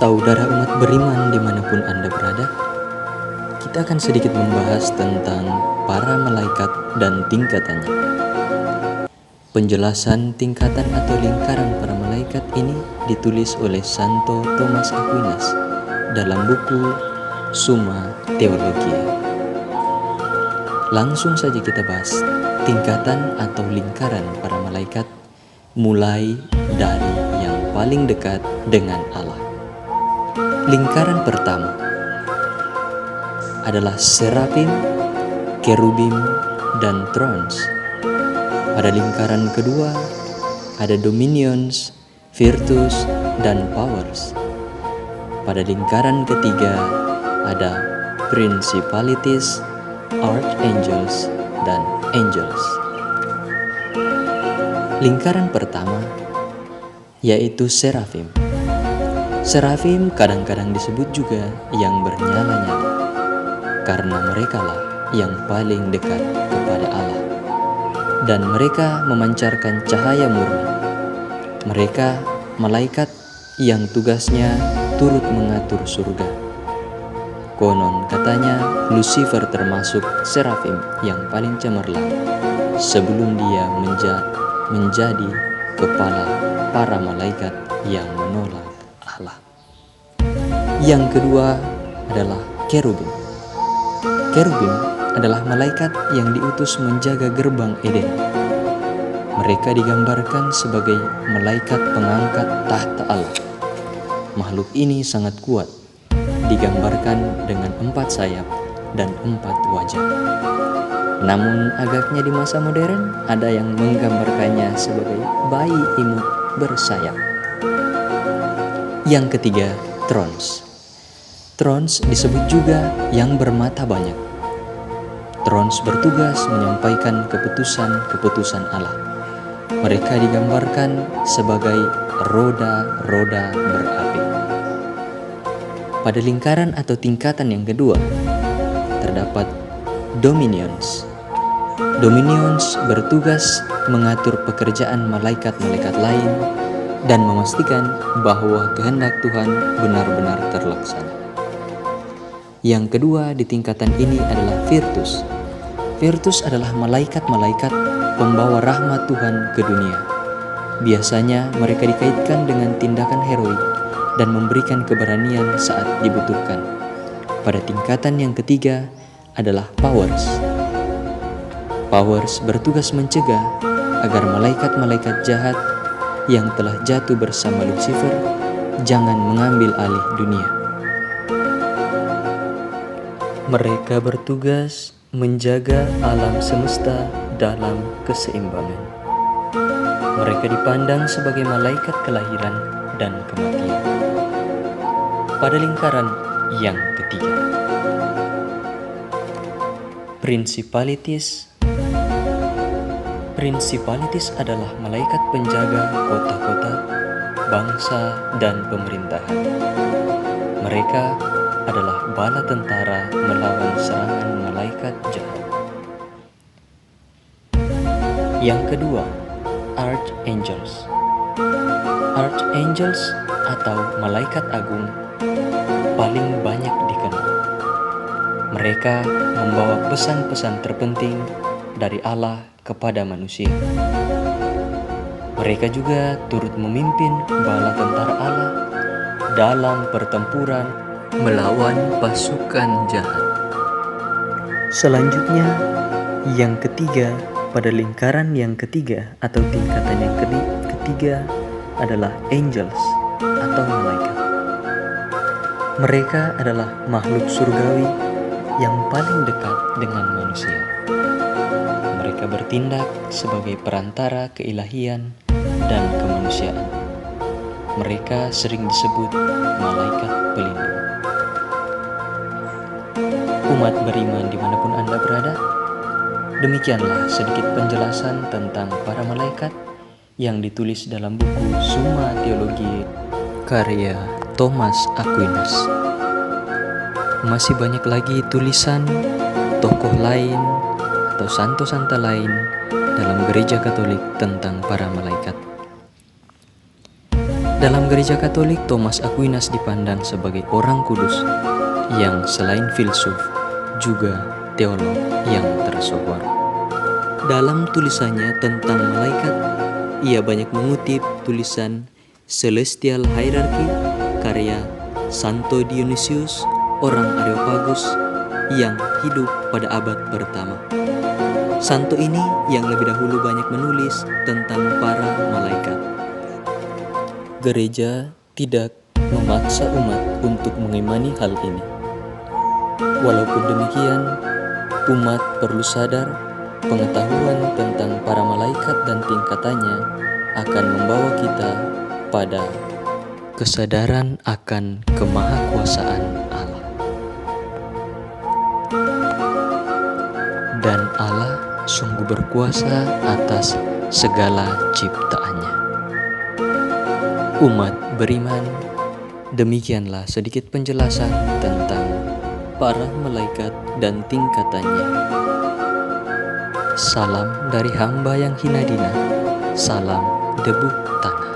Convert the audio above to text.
Saudara umat beriman dimanapun Anda berada, kita akan sedikit membahas tentang para malaikat dan tingkatannya. Penjelasan tingkatan atau lingkaran para malaikat ini ditulis oleh Santo Thomas Aquinas dalam buku Summa Theologiae. Langsung saja kita bahas tingkatan atau lingkaran para malaikat, mulai dari yang paling dekat dengan Allah. Lingkaran pertama adalah serafim, kerubim, dan thrones. Pada lingkaran kedua ada dominions, virtus, dan powers. Pada lingkaran ketiga ada principalities, archangels, dan angels. Lingkaran pertama yaitu serafim. Serafim kadang-kadang disebut juga yang bernyala-nyala, karena merekalah yang paling dekat kepada Allah, dan mereka memancarkan cahaya murni. Mereka malaikat yang tugasnya turut mengatur surga. Konon katanya Lucifer termasuk serafim yang paling cemerlang sebelum dia menjadi kepala para malaikat yang menolak Allah. Yang kedua adalah kerubim. Kerubim adalah malaikat yang diutus menjaga gerbang Eden. Mereka digambarkan sebagai malaikat pengangkat tahta Allah. Makhluk ini sangat kuat, digambarkan dengan 4 sayap dan 4 wajah. Namun agaknya di masa modern ada yang menggambarkannya sebagai bayi imut bersayap. Yang ketiga, thrones. Thrones disebut juga yang bermata banyak. Thrones bertugas menyampaikan keputusan-keputusan Allah. Mereka digambarkan sebagai roda-roda berapi. Pada lingkaran atau tingkatan yang kedua terdapat dominions. Dominions bertugas mengatur pekerjaan malaikat-malaikat lain dan memastikan bahwa kehendak Tuhan benar-benar terlaksana. Yang kedua di tingkatan ini adalah virtus. Virtus adalah malaikat-malaikat pembawa rahmat Tuhan ke dunia. Biasanya mereka dikaitkan dengan tindakan heroik dan memberikan keberanian saat dibutuhkan. Pada tingkatan yang ketiga adalah powers. Powers bertugas mencegah agar malaikat-malaikat jahat yang telah jatuh bersama Lucifer jangan mengambil alih dunia. Mereka bertugas menjaga alam semesta dalam keseimbangan. Mereka dipandang sebagai malaikat kelahiran dan kematian. Pada lingkaran yang ketiga, principalities. Principalities adalah malaikat penjaga kota-kota, bangsa, dan pemerintahan. Mereka adalah bala tentara melawan serangan malaikat jahat. Yang kedua, archangels. Archangels atau malaikat agung paling banyak dikenal. Mereka membawa pesan-pesan terpenting dari Allah kepada manusia. Mereka juga turut memimpin bala tentara Allah dalam pertempuran melawan pasukan jahat. Selanjutnya, yang ketiga, pada lingkaran yang ketiga atau tingkatan yang ketiga adalah angels atau malaikat. Mereka adalah makhluk surgawi yang paling dekat dengan manusia. Mereka bertindak sebagai perantara keilahian dan kemanusiaan. Mereka sering disebut malaikat pelindung. Umat beriman dimanapun Anda berada, demikianlah sedikit penjelasan tentang para malaikat yang ditulis dalam buku Summa Theologiae karya Thomas Aquinas. Masih banyak lagi tulisan tokoh lain atau santo-santa lain dalam gereja Katolik tentang para malaikat. Dalam gereja Katolik, Thomas Aquinas dipandang sebagai orang kudus yang selain filsuf juga teolog yang tersohor. Dalam tulisannya tentang malaikat, ia banyak mengutip tulisan Celestial Hierarchy karya Santo Dionysius, orang Areopagus yang hidup pada abad pertama. Santo ini yang lebih dahulu banyak menulis tentang para malaikat. Gereja tidak memaksa umat untuk mengimani hal ini. Walaupun demikian, umat perlu sadar pengetahuan tentang para malaikat dan tingkatannya akan membawa kita pada kesadaran akan kemahakuasaan Allah. Dan Allah sungguh berkuasa atas segala ciptaannya. Umat beriman, demikianlah sedikit penjelasan tentang para malaikat dan tingkatannya. Salam dari hamba yang hina dina, salam debu tanah.